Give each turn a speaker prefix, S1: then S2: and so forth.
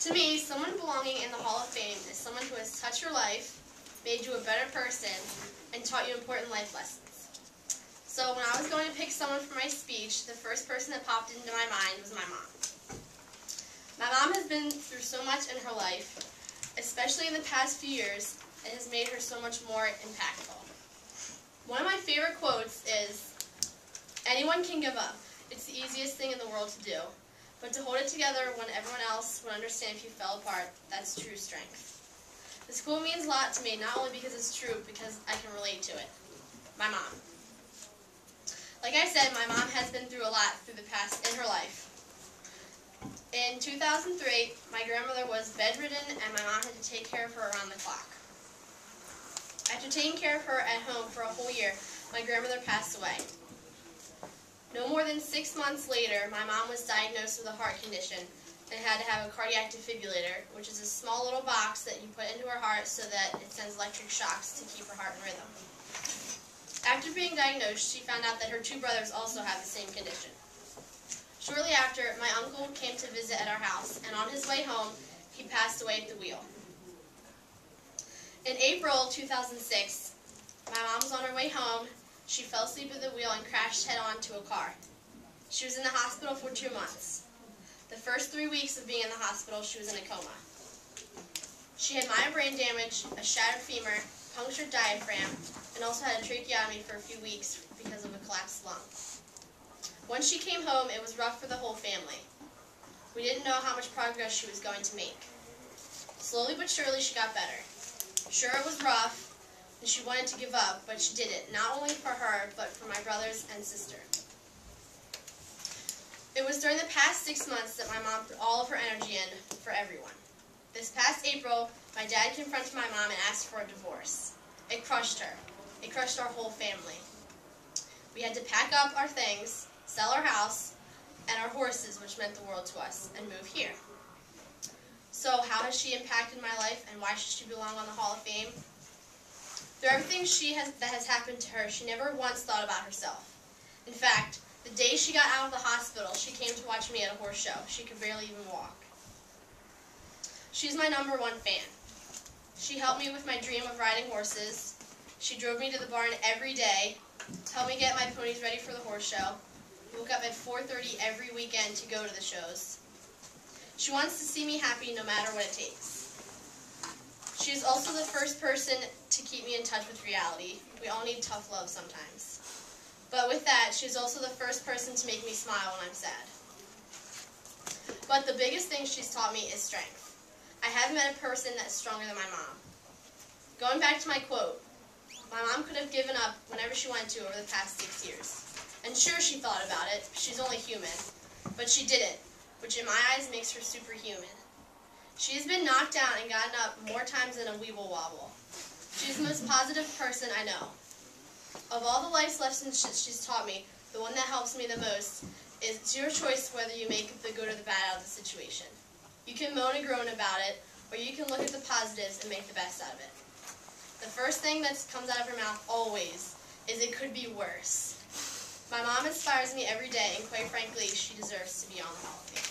S1: To me, someone belonging in the Hall of Fame is someone who has touched your life, made you a better person, and taught you important life lessons. So when I was going to pick someone for my speech, the first person that popped into my mind was my mom. My mom has been through so much in her life, especially in the past few years. It has made her so much more impactful. One of my favorite quotes is, "Anyone can give up. It's the easiest thing in the world to do. But to hold it together when everyone else would understand if you fell apart, that's true strength." This quote means a lot to me, not only because it's true, because I can relate to it. My mom. Like I said, my mom has been through a lot through the past in her life. In 2003, my grandmother was bedridden and my mom had to take care of her around the clock. After taking care of her at home for a whole year, my grandmother passed away. No more than 6 months later, my mom was diagnosed with a heart condition and had to have a cardiac defibrillator, which is a small little box that you put into her heart so that it sends electric shocks to keep her heart in rhythm. After being diagnosed, she found out that her 2 brothers also have the same condition. Shortly after, my uncle came to visit at our house, and on his way home, he passed away at the wheel. In April 2006, my mom was on her way home. She fell asleep at the wheel and crashed head-on to a car. She was in the hospital for 2 months. The first 3 weeks of being in the hospital, she was in a coma. She had minor brain damage, a shattered femur, punctured diaphragm, and also had a tracheotomy for a few weeks because of a collapsed lung. Once she came home, it was rough for the whole family. We didn't know how much progress she was going to make. Slowly but surely, she got better. Sure, it was rough, and she wanted to give up, but she did it, not only for her, but for my brothers and sister. It was during the past 6 months that my mom put all of her energy in for everyone. This past April, my dad confronted my mom and asked for a divorce. It crushed her. It crushed our whole family. We had to pack up our things, sell our house, and our horses, which meant the world to us, and move here. So how has she impacted my life, and why should she belong on the Hall of Fame? Through everything that has happened to her, she never once thought about herself. In fact, the day she got out of the hospital, she came to watch me at a horse show. She could barely even walk. She's my #1 fan. She helped me with my dream of riding horses. She drove me to the barn every day, helped me get my ponies ready for the horse show, woke up at 4:30 every weekend to go to the shows. She wants to see me happy no matter what it takes. She is also the first person to keep me in touch with reality. We all need tough love sometimes. But with that, she is also the first person to make me smile when I'm sad. But the biggest thing she's taught me is strength. I haven't met a person that's stronger than my mom. Going back to my quote, my mom could have given up whenever she wanted to over the past 6 years. And sure, she thought about it. She's only human. But she didn't, which in my eyes makes her superhuman. She has been knocked down and gotten up more times than a weeble wobble. She's the most positive person I know. Of all the life lessons she's taught me, the one that helps me the most is it's your choice whether you make the good or the bad out of the situation. You can moan and groan about it, or you can look at the positives and make the best out of it. The first thing that comes out of her mouth always is it could be worse. My mom inspires me every day, and quite frankly, she deserves to be on the Hall of Fame.